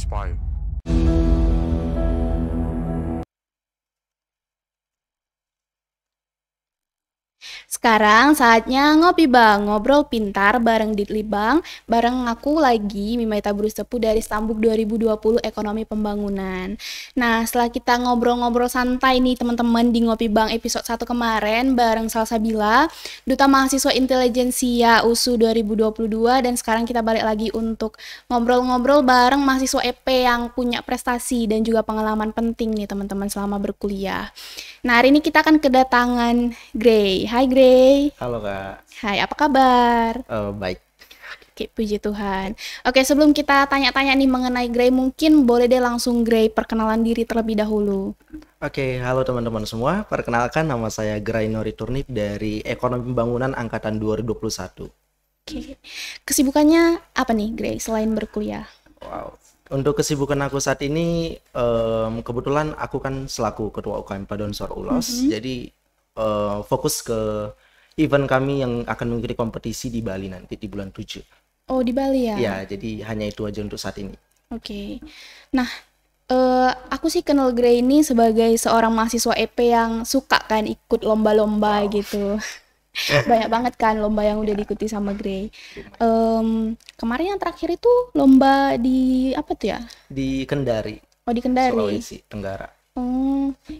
Spy. Sekarang saatnya ngopi bang, ngobrol pintar bareng Ditli Bang, bareng aku lagi Mimaita Brustepu dari Stambuk 2020 Ekonomi Pembangunan. Nah, setelah kita ngobrol-ngobrol santai nih teman-teman di Ngopi Bang episode 1 kemarin bareng Salsabila, Duta Mahasiswa Intelijensia USU 2022, dan sekarang kita balik lagi untuk ngobrol-ngobrol bareng mahasiswa EP yang punya prestasi dan juga pengalaman penting nih teman-teman selama berkuliah. Nah, hari ini kita akan kedatangan Gray. Hai Gray. Halo Kak. Hai, apa kabar? Baik. Oke, puji Tuhan. Oke, sebelum kita tanya-tanya nih mengenai Gray, mungkin boleh deh langsung Gray perkenalan diri terlebih dahulu. Oke, halo teman-teman semua. Perkenalkan, nama saya Gray Nori Turnip dari Ekonomi Pembangunan Angkatan 2021. Oke, kesibukannya apa nih Gray selain berkuliah? Wow. Untuk kesibukan aku saat ini, kebetulan aku kan selaku Ketua UKM Padonsor ULOS, jadi fokus ke event kami yang akan mengikuti kompetisi di Bali nanti di bulan 7. Oh, di Bali ya? Ya, jadi hanya itu aja untuk saat ini. Oke. Nah, aku sih kenal Gray ini sebagai seorang mahasiswa EP yang suka kan ikut lomba-lomba gitu. Banyak banget kan lomba yang udah diikuti sama Gray. Kemarin yang terakhir itu lomba di apa tuh ya? Di Kendari, Oh, di Kendari. Sulawesi Tenggara.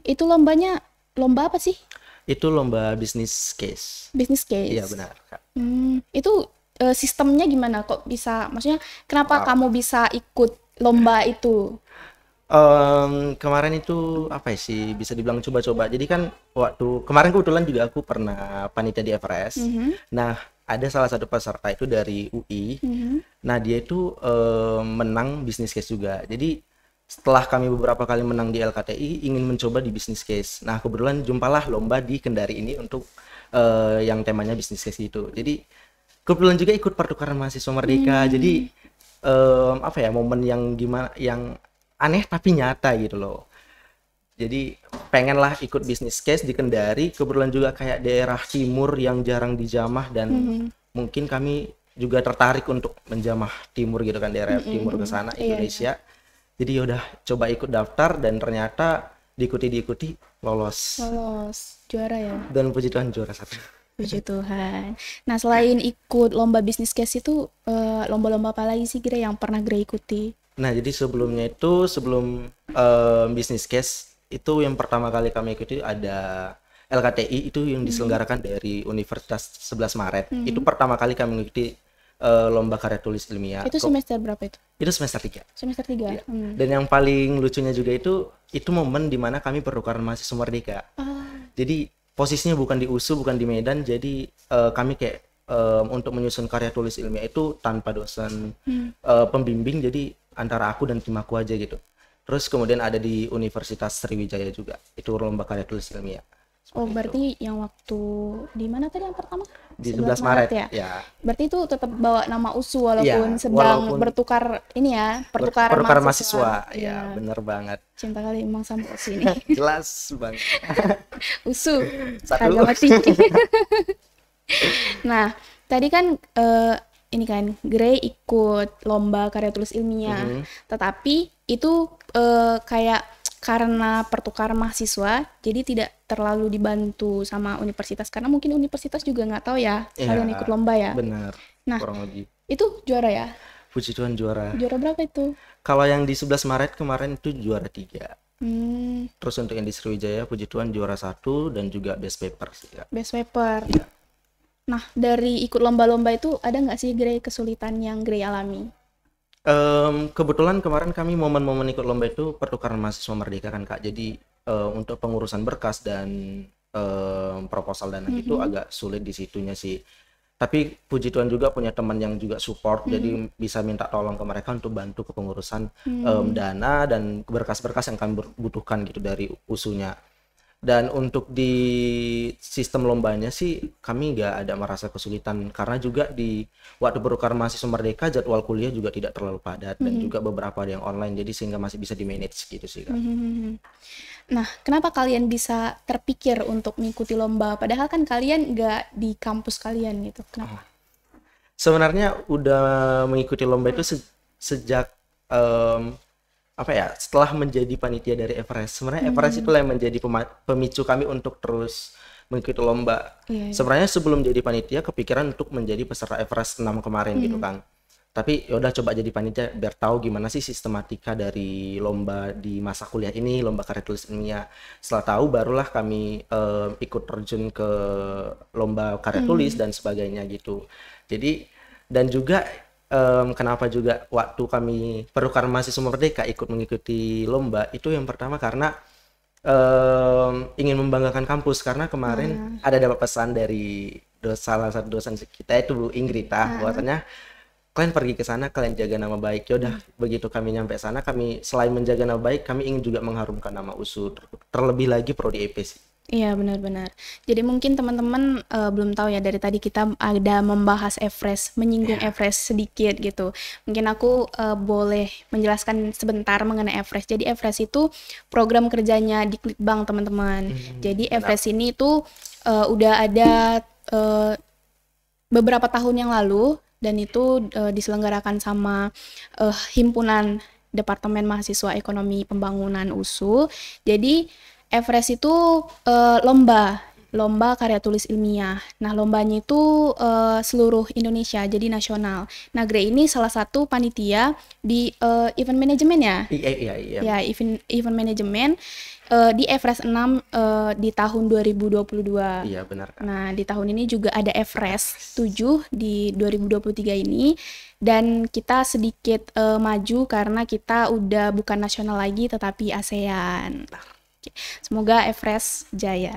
Itu lombanya lomba apa sih? Itu lomba bisnis case. Business case. Iya benar, Kak. Itu sistemnya gimana kok bisa? Maksudnya kenapa kamu bisa ikut lomba itu? Kemarin itu apa ya sih, bisa dibilang coba-coba. Jadi kan waktu kemarin kebetulan juga aku pernah panitia di Everest. Nah, ada salah satu peserta itu dari UI. Nah, dia itu menang bisnis case juga. Jadi setelah kami beberapa kali menang di LKTI, ingin mencoba di bisnis case. Nah, kebetulan jumpalah lomba di Kendari ini untuk yang temanya bisnis case itu. Jadi kebetulan juga ikut pertukaran mahasiswa merdeka. Jadi apa ya, momen yang gimana, yang aneh tapi nyata gitu loh. Jadi pengenlah ikut bisnis case di Kendari, kebetulan juga kayak daerah timur yang jarang dijamah, dan mungkin kami juga tertarik untuk menjamah timur gitu kan, daerah timur ke sana Indonesia. Jadi yaudah coba ikut daftar, dan ternyata diikuti lolos. Lolos, juara ya? Dan puji Tuhan juara 1. Puji Tuhan. Nah, selain ikut lomba bisnis case itu, lomba-lomba apa lagi sih Gray yang pernah Gray ikuti? Nah, jadi sebelumnya itu, sebelum bisnis case itu yang pertama kali kami ikuti ada LKTI, itu yang diselenggarakan dari Universitas 11 Maret. Itu pertama kali kami mengikuti lomba karya tulis ilmiah. Itu semester berapa itu? Itu semester 3. Semester 3. Dan yang paling lucunya juga itu momen dimana kami pertukaran mahasiswa merdeka. Jadi posisinya bukan di USU, bukan di Medan. Jadi kami kayak untuk menyusun karya tulis ilmiah itu tanpa dosen pembimbing, jadi antara aku dan tim aku aja gitu. Terus kemudian ada di Universitas Sriwijaya juga, itu lomba karya tulis ilmiah. Oh, berarti yang waktu di mana tadi yang pertama? Di 11 Maret ya. ya. Berarti itu tetap bawa nama USU walaupun Iya, sedang walaupun bertukar ini ya, pertukaran pertukaran mahasiswa. Iya. Ya, bener banget. Cinta kali emang sama USU ini. Jelas banget. USU, Satu. harga mati. Nah, tadi kan ini kan Gray ikut lomba karya tulis ilmiah, tetapi itu kayak karena pertukaran mahasiswa, jadi tidak terlalu dibantu sama universitas, karena mungkin universitas juga nggak tahu ya kalian ikut lomba ya. Benar. Nah, kurang lebih. itu juara ya? Puji Tuhan juara. Juara berapa itu? Kalau yang di 11 Maret kemarin itu juara 3. Hmm, Terus untuk yang di Sriwijaya puji Tuhan juara 1 dan juga best paper sih, Kak. best paper. Iya. Nah, dari ikut lomba-lomba itu ada nggak sih Gray kesulitan yang Gray alami? Kebetulan kemarin kami momen-momen ikut lomba itu pertukaran mahasiswa merdeka kan, Kak. Jadi untuk pengurusan berkas dan proposal dana itu agak sulit di situnya sih. Tapi puji Tuhan juga punya teman yang juga support, jadi bisa minta tolong ke mereka untuk bantu ke pengurusan dana dan berkas-berkas yang kami butuhkan gitu dari usunya. Dan untuk di sistem lombanya sih kami nggak ada merasa kesulitan, karena juga di waktu pertukaran mahasiswa merdeka jadwal kuliah juga tidak terlalu padat, dan juga beberapa ada yang online, jadi sehingga masih bisa di manage gitu sih, Kak. Nah, kenapa kalian bisa terpikir untuk mengikuti lomba? Padahal kan kalian nggak di kampus kalian gitu. Kenapa? Sebenarnya udah mengikuti lomba itu sejak apa ya, setelah menjadi panitia dari Everest, sebenarnya Everest itulah yang menjadi pemicu kami untuk terus mengikuti lomba. Sebenarnya sebelum jadi panitia kepikiran untuk menjadi peserta Everest 6 kemarin gitu kan. Tapi ya udah coba jadi panitia biar tahu gimana sih sistematika dari lomba di masa kuliah ini, lomba karya tulis ilmiah. Setelah tahu barulah kami ikut terjun ke lomba karya tulis dan sebagainya gitu. Jadi dan juga kenapa juga waktu kami Pertukaran Mahasiswa Merdeka ikut mengikuti lomba itu yang pertama karena ingin membanggakan kampus, karena kemarin ada dapat pesan dari salah satu dosen kita itu Bu Ingrita, bahwasanya kalian pergi ke sana, kalian jaga nama baik. Ya udah, begitu kami nyampe sana, kami selain menjaga nama baik, kami ingin juga mengharumkan nama USU, terlebih lagi prodi EP sih. Iya, benar-benar. Jadi mungkin teman-teman belum tahu ya, dari tadi kita ada membahas Everest, menyinggung Everest sedikit gitu. Mungkin aku boleh menjelaskan sebentar mengenai Everest. Jadi Everest itu program kerjanya di Litbang, teman-teman. Jadi Everest ini tuh udah ada beberapa tahun yang lalu, dan itu diselenggarakan sama Himpunan Departemen Mahasiswa Ekonomi Pembangunan USU. Jadi Everest itu lomba karya tulis ilmiah. Nah, lombanya itu seluruh Indonesia, jadi nasional. Nah, Grey ini salah satu panitia di event manajemen ya? Iya. Ya, event manajemen di Everest 6 di tahun 2022. Iya, benar. Nah, di tahun ini juga ada Everest 7 di 2023 ini. Dan kita sedikit maju karena kita udah bukan nasional lagi, tetapi ASEAN. Semoga Everest jaya.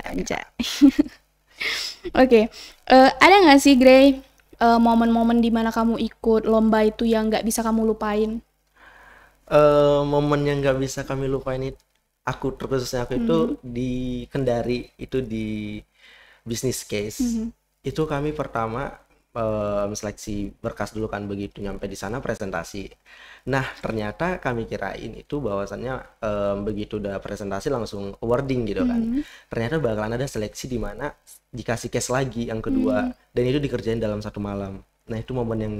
Oke. Ada nggak sih, Grey, momen-momen di mana kamu ikut lomba itu yang nggak bisa kamu lupain? Momen yang nggak bisa kami lupain itu, terkhususnya aku itu di Kendari, itu di business case. Itu kami pertama seleksi berkas dulu kan, begitu nyampe di sana presentasi. Nah, ternyata kami kirain itu bahwasannya begitu udah presentasi langsung awarding gitu kan. Ternyata bakalan ada seleksi di mana dikasih case lagi yang kedua, dan itu dikerjain dalam 1 malam. Nah, itu momen yang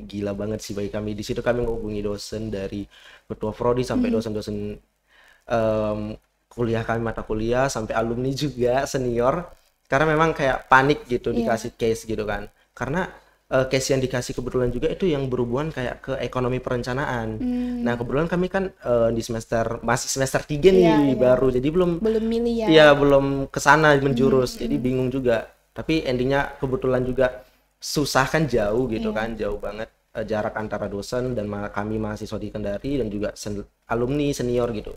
gila banget sih bagi kami. Di situ kami menghubungi dosen dari ketua prodi sampai dosen-dosen kuliah kami, mata kuliah, sampai alumni juga senior, karena memang kayak panik gitu dikasih case gitu kan. Karena case yang dikasih kebetulan juga itu yang berhubungan kayak ke ekonomi perencanaan. Nah, kebetulan kami kan masih semester 3 nih, baru, jadi belum milih ya. Iya, belum kesana menjurus, jadi bingung juga. Tapi endingnya kebetulan juga susah kan, jauh gitu kan, jauh banget jarak antara dosen dan kami mahasiswa di Kendari, dan juga alumni senior gitu.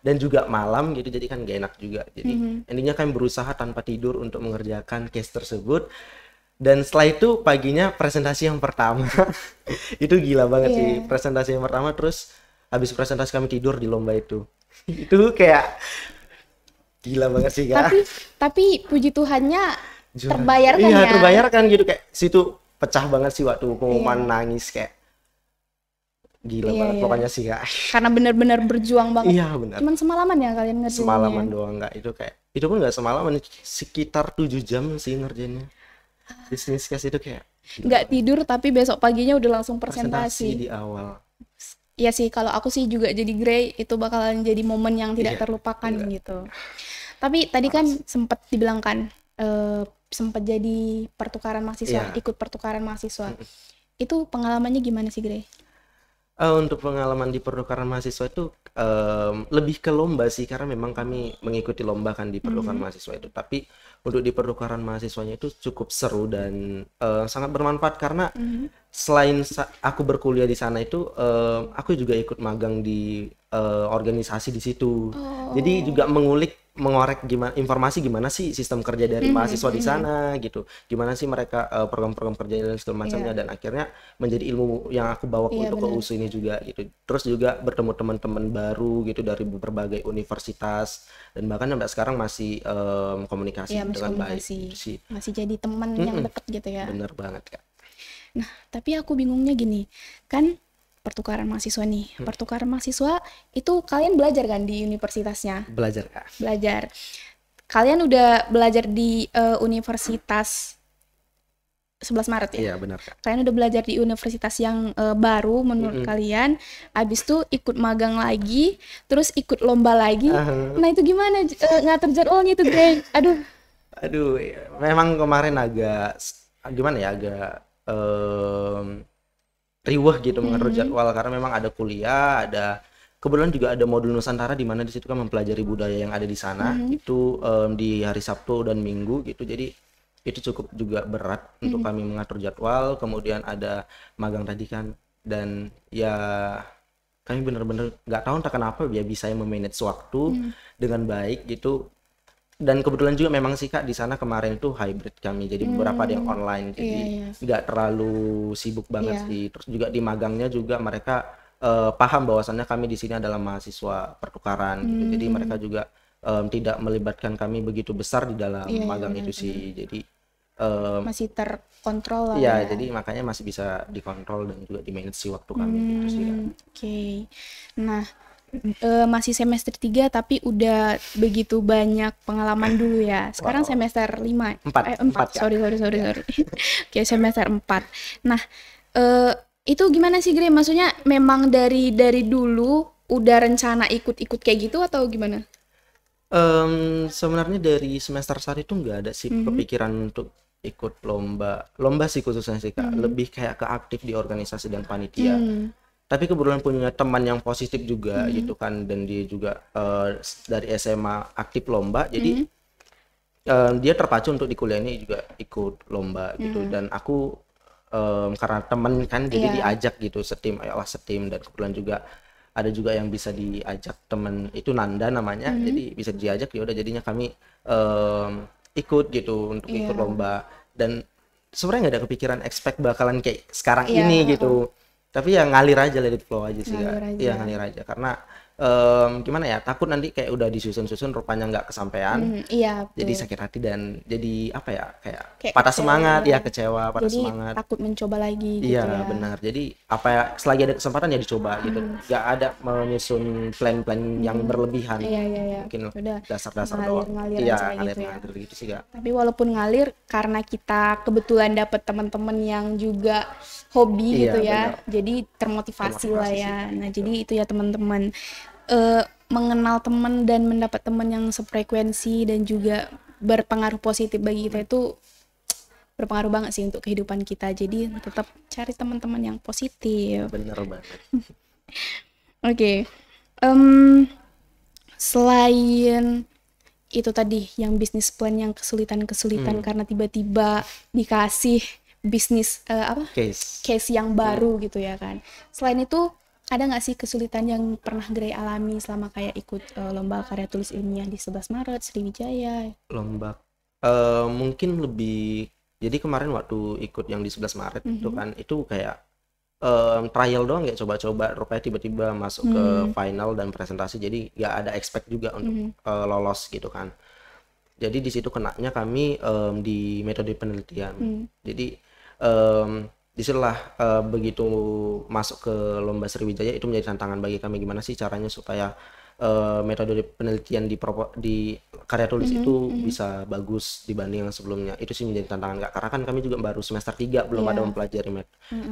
Dan juga malam gitu, jadi kan gak enak juga. Jadi endingnya kami berusaha tanpa tidur untuk mengerjakan case tersebut. Dan setelah itu paginya presentasi yang pertama. Itu gila banget sih, presentasi yang pertama. Terus habis presentasi kami tidur di lomba itu. Itu kayak gila banget sih, Kak. Tapi puji Tuhannya terbayarkan ya. Iya, terbayarkan gitu, kayak situ pecah banget sih waktu pengumuman, nangis kayak gila banget pokoknya sih, Kak. Karena benar-benar berjuang banget. Iya, benar. Cuman semalaman ya kalian ngerjainnya? Semalaman doang, enggak. Itu pun enggak semalaman, sekitar 7 jam sih ngerjainnya. Business case itu kayak nggak tidur, tapi besok paginya udah langsung presentasi di awal. Iya sih, kalau aku sih juga jadi Grey, itu bakalan jadi momen yang tidak terlupakan gitu. Tapi tadi kan sempat dibilang kan sempat jadi pertukaran mahasiswa, ikut pertukaran mahasiswa. Itu pengalamannya gimana sih, Grey? Untuk pengalaman di pertukaran mahasiswa itu lebih ke lomba sih, karena memang kami mengikuti lomba kan di pertukaran mahasiswa itu. Tapi untuk di pertukaran mahasiswanya itu cukup seru dan sangat bermanfaat, karena selain aku berkuliah di sana itu aku juga ikut magang di organisasi di situ. Jadi juga mengorek gimana sih sistem kerja dari mahasiswa di sana gitu, gimana sih mereka program-program kerja dan segala macamnya, dan akhirnya menjadi ilmu yang aku bawa untuk ke USU ini juga gitu. Terus juga bertemu teman-teman baru gitu dari berbagai universitas, dan bahkan sampai sekarang masih komunikasi dengan baik gitu sih. Masih jadi teman yang dekat gitu ya. Bener banget, Kak. Nah, tapi aku bingungnya gini, kan pertukaran mahasiswa nih. Pertukaran mahasiswa itu kalian belajar kan di universitasnya? Belajar, Kak. Belajar. Kalian udah belajar di universitas 11 Maret ya? Iya, benar, Kak. Kalian udah belajar di universitas yang baru menurut kalian, abis itu ikut magang lagi, terus ikut lomba lagi. Nah itu gimana ngatur jadwalnya itu, Grey? Aduh, memang kemarin agak gimana ya, agak riweh gitu mengatur jadwal karena memang ada kuliah, kebetulan juga ada modul Nusantara di mana di situ kan mempelajari budaya yang ada di sana. Itu di hari Sabtu dan Minggu gitu. Jadi itu cukup juga berat untuk kami mengatur jadwal. Kemudian ada magang tadi kan, dan ya kami benar-benar nggak tahu entah kenapa ya bisa memanage waktu dengan baik gitu. Dan kebetulan juga memang sih Kak di sana kemarin itu hybrid kami, jadi beberapa ada yang online, jadi nggak terlalu sibuk banget sih. Terus juga di magangnya juga mereka paham bahwasannya kami di sini adalah mahasiswa pertukaran gitu, jadi mereka juga tidak melibatkan kami begitu besar di dalam magang itu sih. Jadi masih terkontrol lah iya, ya. jadi makanya masih bisa dikontrol dan juga di manage si waktu kami gitu sih Kak. Oke. Nah, masih semester 3 tapi udah begitu banyak pengalaman dulu ya. Sekarang semester 5. 4. Kak. Sorry. Oke, semester 4. Nah, itu gimana sih, Gre? Maksudnya memang dari dulu udah rencana ikut-ikut kayak gitu atau gimana? Sebenarnya dari semester 1 itu nggak ada sih kepikiran untuk ikut lomba sih khususnya sih Kak. Lebih kayak ke aktif di organisasi dan panitia. Tapi kebetulan punya teman yang positif juga gitu kan, dan dia juga dari SMA aktif lomba, jadi dia terpacu untuk di kuliah ini juga ikut lomba gitu. Dan aku karena temen kan jadi diajak gitu setim, ayolah setim. Dan kebetulan juga ada juga yang bisa diajak temen, itu Nanda namanya, jadi bisa diajak, ya udah jadinya kami ikut gitu untuk ikut lomba. Dan sebenarnya nggak ada kepikiran expect bakalan kayak sekarang ini gitu. Tapi ya ngalir aja, let it flow aja sih Kak. Iya, ngalir aja karena gimana ya, takut nanti kayak udah disusun-susun rupanya nggak kesampaian. Iya, betul. Jadi sakit hati dan jadi apa ya, kayak kecewa, patah semangat ya, kecewa, patah jadi semangat. takut mencoba lagi gitu Iya, ya. benar. Jadi apa ya, selagi ada kesempatan ya dicoba gitu. Nggak ada menyusun plan-plan yang berlebihan. Iya. Mungkin Udah dasar-dasar doang. ngalir Iya, aja gitu ya. ngalir gitu sih Kak. Tapi walaupun ngalir, karena kita kebetulan dapet teman-teman yang juga hobi gitu ya, jadi termotivasi lah ya. Nah, jadi itu ya teman-teman, mengenal teman dan mendapat teman yang sefrekuensi dan juga berpengaruh positif bagi kita itu berpengaruh banget sih untuk kehidupan kita. Jadi tetap cari teman-teman yang positif. Bener banget. Oke. Selain itu tadi yang bisnis plan yang kesulitan karena tiba-tiba dikasih bisnis case yang baru gitu ya kan. Selain itu ada nggak sih kesulitan yang pernah Grey alami selama kayak ikut lomba karya tulis ilmiah di 11 Maret Sriwijaya? Lomba mungkin lebih, jadi kemarin waktu ikut yang di 11 Maret itu kan, itu kayak trial doang, kayak coba-coba, rupanya tiba-tiba masuk ke final dan presentasi, jadi nggak ada expect juga untuk lolos gitu kan. Jadi di situ kenanya kami di metode penelitian. Jadi disitulah begitu masuk ke lomba Sriwijaya itu menjadi tantangan bagi kami, gimana sih caranya supaya metode penelitian di karya tulis itu bisa bagus dibanding yang sebelumnya. Itu sih menjadi tantangan Kak, karena kan kami juga baru semester 3 belum ada mempelajari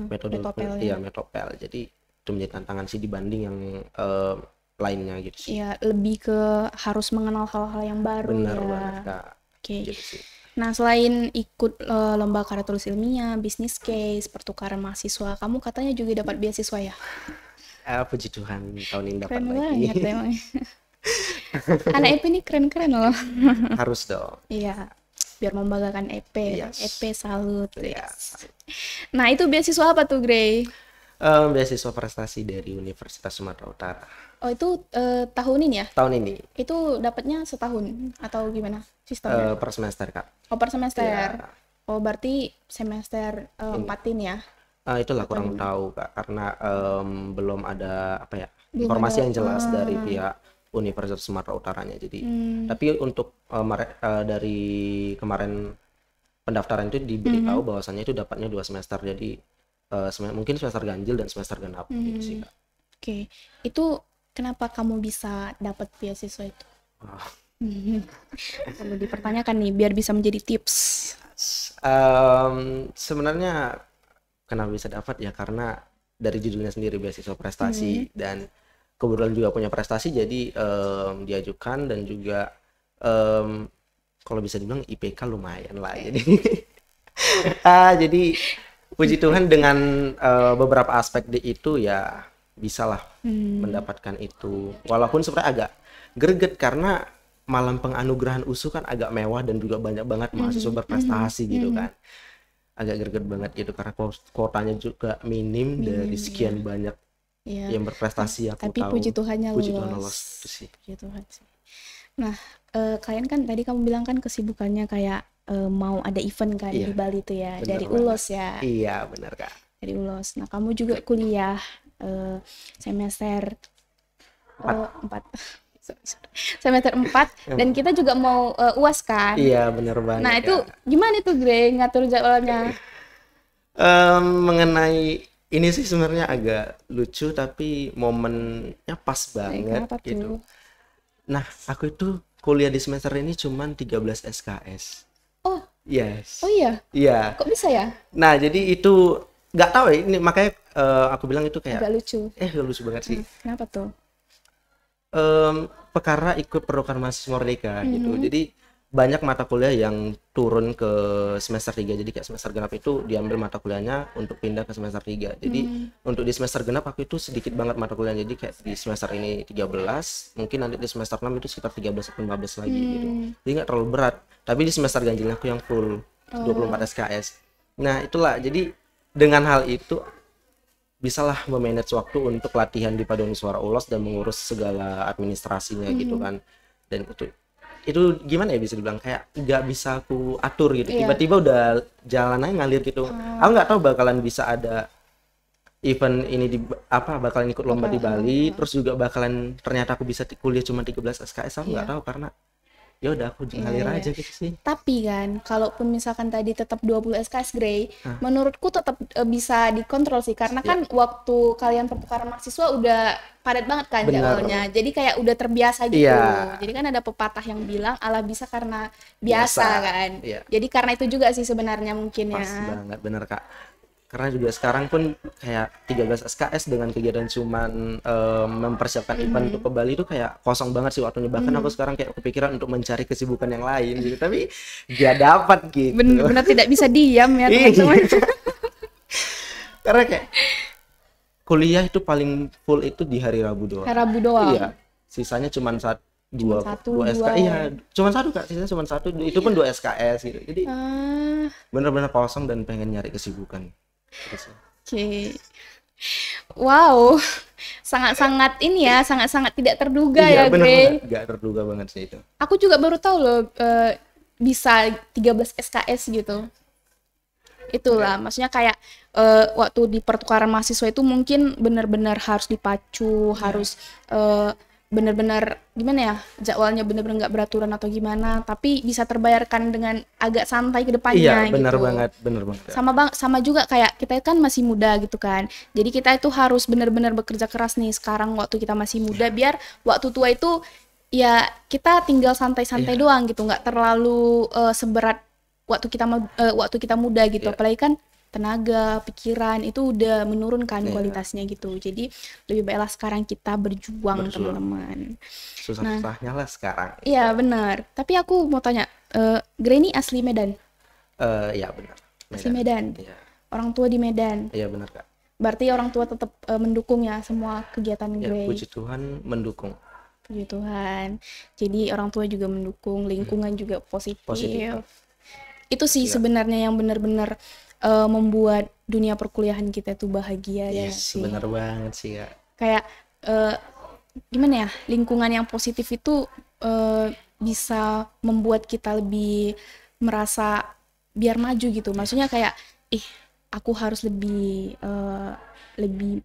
metode Metopel. Jadi itu menjadi tantangan sih dibanding yang lainnya gitu sih. Iya, lebih ke harus mengenal hal-hal yang baru. Benar ya. banget Kak. Oke. Gitu sih. Nah, selain ikut lomba karya tulis ilmiah, bisnis case, pertukaran mahasiswa, kamu katanya juga dapat beasiswa ya? Puji Tuhan, tahun ini dapat Keren lagi. banget emang. Anak EP ini keren-keren loh. Harus dong. Iya, biar membanggakan EP. Yes. EP salut. Yes. Nah, itu beasiswa apa tuh, Grey? Beasiswa prestasi dari Universitas Sumatera Utara. Oh, itu tahun ini ya? Tahun ini. Itu dapatnya setahun atau gimana sistemnya? Per semester Kak. Oh, per semester. Iya. Oh, berarti semester 4 ini ya? Itulah kurang tahu Kak, karena belum ada apa ya, Belum informasi ada. yang jelas dari pihak Universitas Sumatera Utaranya. Jadi tapi untuk dari kemarin pendaftaran itu diberitahu bahwasannya itu dapatnya 2 semester. Jadi mungkin semester ganjil dan semester genap gitu sih Kak. Oke. Itu kenapa kamu bisa dapat beasiswa itu? Perlu dipertanyakan nih biar bisa menjadi tips. Sebenarnya kenapa bisa dapat ya karena dari judulnya sendiri beasiswa prestasi dan kebetulan juga punya prestasi jadi diajukan dan juga kalau bisa dibilang IPK lumayan lah jadi jadi puji Tuhan dengan beberapa aspek di itu ya bisalah mendapatkan itu walaupun sebenarnya agak greget karena malam penganugerahan USU kan agak mewah dan juga banyak banget mahasiswa berprestasi gitu kan agak greget banget gitu karena kuotanya juga minim dari sekian banyak yang berprestasi aku tapi tahu. puji Tuhannya Puji Tuhan lulus. lolos itu sih. Puji Tuhan sih. Nah, kalian kan tadi kamu bilang kan kesibukannya kayak mau ada event kan di Bali tuh ya, Bener dari banget. ULOS ya. Iya benar Kak. Dari ULOS. Nah, kamu juga kuliah semester 4. Semester 4 dan kita juga mau UAS kan. Iya benar banget. Nah, itu gimana tuh Grey ngatur jadwalnya? Mengenai ini sih sebenarnya agak lucu tapi momennya pas banget Kenapa gitu. tuh? Nah, aku itu kuliah di semester ini cuman 13 SKS. Oh, Yes. oh iya. Iya. Kok bisa ya? Nah, jadi itu nggak tahu ya ini makanya aku bilang itu kayak Agak lucu. lucu banget sih. Kenapa tuh? Perkara ikut program mahasiswa merdeka gitu. Jadi banyak mata kuliah yang turun ke semester 3. Jadi kayak semester genap itu diambil mata kuliahnya untuk pindah ke semester 3. Jadi untuk di semester genap aku itu sedikit banget mata kuliah. Jadi kayak di semester ini 13, mungkin nanti di semester 6 itu sekitar 13 atau 15 lagi gitu. Jadi nggak terlalu berat. Tapi di semester ganjilnya aku yang full 24 SKS. Nah, itulah. Jadi dengan hal itu bisalah memanage waktu untuk latihan di Paduan Suara ULOS dan mengurus segala administrasinya gitu kan. Dan itu gimana ya bisa dibilang kayak nggak bisa aku atur gitu. Tiba-tiba udah jalan aja ngalir gitu. Aku nggak tahu bakalan bisa ada event ini di bakalan ikut lomba di Bali, terus juga bakalan ternyata aku bisa kuliah cuma 13 SKS. Aku nggak tahu karena ya udah aku ngalir aja gitu sih. Tapi kan kalaupun misalkan tadi tetap 20 SKS Grey, menurutku tetap bisa dikontrol sih karena kan waktu kalian pertukaran mahasiswa udah padat banget kan jadwalnya. Jadi kayak udah terbiasa gitu. Jadi kan ada pepatah yang bilang Allah bisa karena biasa kan. Jadi karena itu juga sih sebenarnya mungkin Pas ya. banget bener Kak. Karena juga sekarang pun kayak 13 SKS dengan kegiatan cuman mempersiapkan event untuk ke Bali itu kayak kosong banget sih waktunya. Bahkan aku sekarang kayak kepikiran untuk mencari kesibukan yang lain gitu. Tapi gak dapat gitu. Benar-benar tidak bisa diam ya teman-teman. Karena kayak kuliah itu paling full itu di hari Rabu doang. Hari Rabu doang. Iya. Sisanya cuman dua SKS. Iya, cuman satu Kak. Sisanya cuman satu. Itu pun 2 SKS gitu. Jadi bener-bener kosong dan pengen nyari kesibukan. Oke. Wow. Sangat-sangat ini ya, sangat-sangat tidak terduga ya, Grey. Gak terduga banget sih itu. Aku juga baru tahu loh bisa 13 SKS gitu. Itulah, maksudnya kayak waktu di pertukaran mahasiswa itu mungkin benar-benar harus dipacu, harus benar-benar gimana ya, jadwalnya benar-benar nggak beraturan atau gimana, tapi bisa terbayarkan dengan agak santai ke depannya gitu. Benar banget. Sama juga kayak kita kan masih muda gitu kan. Jadi kita itu harus benar-benar bekerja keras nih sekarang waktu kita masih muda biar waktu tua itu ya kita tinggal santai-santai doang gitu, nggak terlalu seberat waktu kita muda gitu. Apalagi kan tenaga, pikiran itu udah menurun kan kualitasnya gitu. Jadi lebih baiklah sekarang kita berjuang. Teman-teman. Susah-susahnya lah sekarang. Iya benar. Tapi aku mau tanya, Grey ini asli Medan? Iya benar. Asli Medan. Iya. Orang tua di Medan. Iya benar Kak. Berarti orang tua tetap mendukung ya semua kegiatan Grey. Puji Tuhan mendukung. Puji Tuhan. Jadi orang tua juga mendukung, lingkungan juga positif. Itu sih sebenarnya yang benar-benar membuat dunia perkuliahan kita tuh bahagia ya sih. Benar banget sih Kak. Kayak gimana ya, lingkungan yang positif itu bisa membuat kita lebih merasa biar maju gitu. Maksudnya kayak aku harus lebih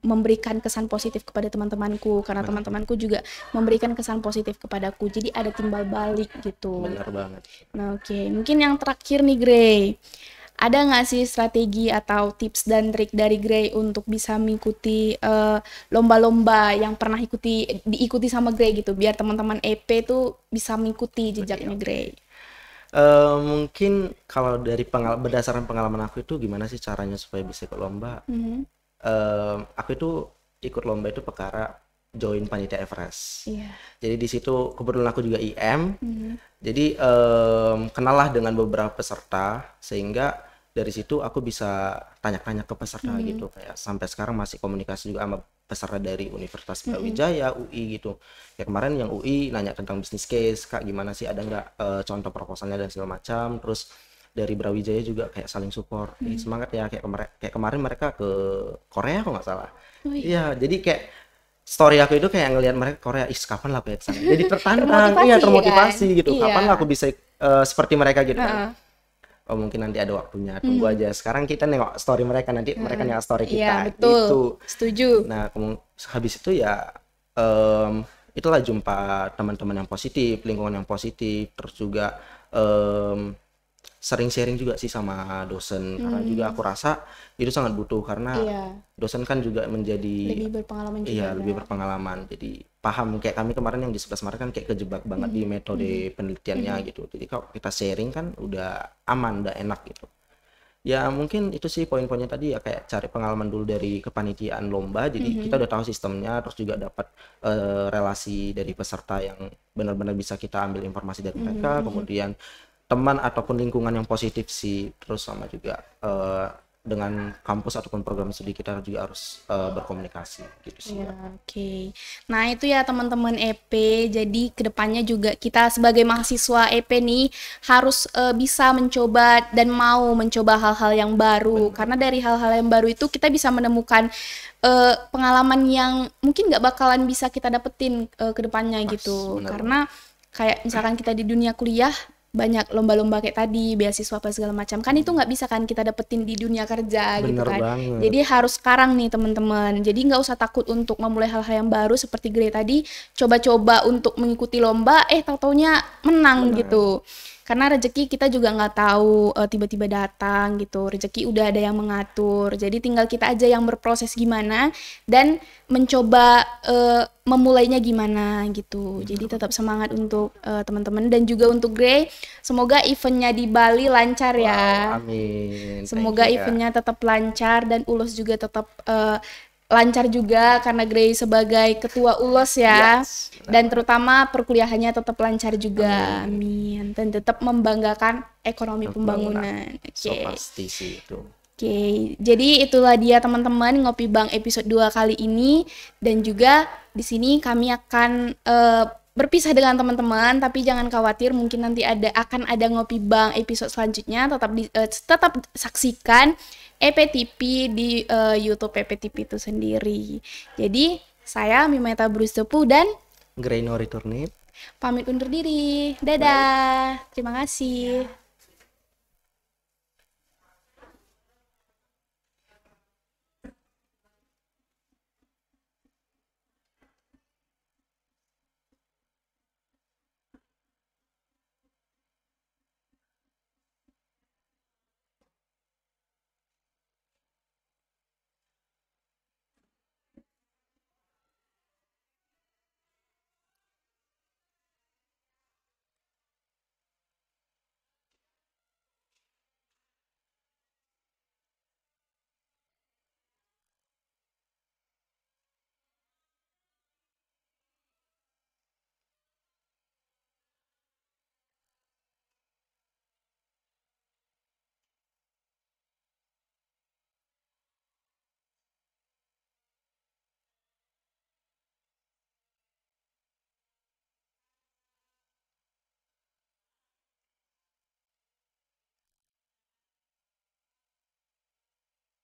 memberikan kesan positif kepada teman-temanku karena teman-temanku juga memberikan kesan positif kepadaku. Jadi ada timbal balik gitu. Benar banget. Nah, oke. Mungkin yang terakhir nih Grey. Ada nggak sih strategi atau tips dan trik dari Grey untuk bisa mengikuti lomba-lomba yang pernah diikuti sama Grey gitu, biar teman-teman EP tuh bisa mengikuti jejaknya Grey? Mungkin kalau dari berdasarkan pengalaman aku itu gimana sih caranya supaya bisa ikut lomba? Aku itu ikut lomba itu perkara join panitia Everest. Iya. Jadi di situ kebetulan aku juga IM. Jadi kenallah dengan beberapa peserta sehingga dari situ aku bisa tanya-tanya ke peserta gitu, kayak sampai sekarang masih komunikasi juga sama peserta dari Universitas Brawijaya, UI gitu. Ya kemarin yang UI nanya tentang bisnis case, Kak gimana sih, ada nggak contoh proposalnya dan segala macam. Terus dari Brawijaya juga kayak saling support. Semangat ya, kayak kemarin mereka ke Korea kok nggak salah. Iya, jadi kayak story aku itu kayak ngelihat mereka Korea, kapan lah aku ya kesana. Jadi tertantang, iya termotivasi kan? gitu. Iya. Kapan lah aku bisa seperti mereka gitu kan. Oh mungkin nanti ada waktunya, tunggu aja. Sekarang kita nengok story mereka, nanti mereka nengok story kita. Iya, betul. Gitu. Setuju. Nah, habis itu ya itulah jumpa teman-teman yang positif, lingkungan yang positif, terus juga sering sharing juga sih sama dosen, karena juga aku rasa itu sangat butuh karena dosen kan juga menjadi Lebih berpengalaman juga. iya lebih berpengalaman, jadi paham. Kayak kami kemarin yang di 11 Maret kan kayak kejebak banget di metode penelitiannya gitu, jadi kalau kita sharing kan udah aman, udah enak gitu. Ya mungkin itu sih poin-poinnya tadi ya, kayak cari pengalaman dulu dari kepanitiaan lomba, jadi kita udah tahu sistemnya, terus juga dapat relasi dari peserta yang benar-benar bisa kita ambil informasi dari mereka, kemudian teman ataupun lingkungan yang positif sih, terus sama juga dengan kampus ataupun program studi kita juga harus berkomunikasi gitu sih. Ya, oke. Nah itu ya teman-teman EP, jadi kedepannya juga kita sebagai mahasiswa EP nih harus bisa mencoba dan mau mencoba hal-hal yang baru. Karena dari hal-hal yang baru itu kita bisa menemukan pengalaman yang mungkin nggak bakalan bisa kita dapetin kedepannya gitu. Karena kayak misalkan kita di dunia kuliah banyak lomba-lomba kayak tadi, beasiswa apa segala macam, kan itu nggak bisa kan kita dapetin di dunia kerja gitu Bener kan. banget. Jadi harus sekarang nih teman-teman, jadi nggak usah takut untuk memulai hal-hal yang baru seperti Gray tadi, coba-coba untuk mengikuti lomba, tau-taunya menang gitu. Karena rezeki kita juga nggak tahu tiba-tiba datang gitu, rezeki udah ada yang mengatur, jadi tinggal kita aja yang berproses gimana dan mencoba memulainya gimana gitu. Jadi tetap semangat untuk teman-teman dan juga untuk Gray, semoga eventnya di Bali lancar ya. Amin. Semoga eventnya tetap lancar dan ULOS juga tetap lancar juga karena Gray sebagai ketua ULOS ya. Dan terutama perkuliahannya tetap lancar juga. Amin. Dan tetap membanggakan ekonomi pembangunan. So pasti sih itu. Oke, jadi itulah dia teman-teman Ngopi Bang episode 2 kali ini, dan juga di sini kami akan berpisah dengan teman-teman, tapi jangan khawatir, mungkin nanti akan ada Ngopi Bang episode selanjutnya. Tetap saksikan EPTP di YouTube EPTP itu sendiri. Jadi saya Mimaita Brustepu dan Gray Nori Turnip pamit undur diri. Dadah. Terima kasih.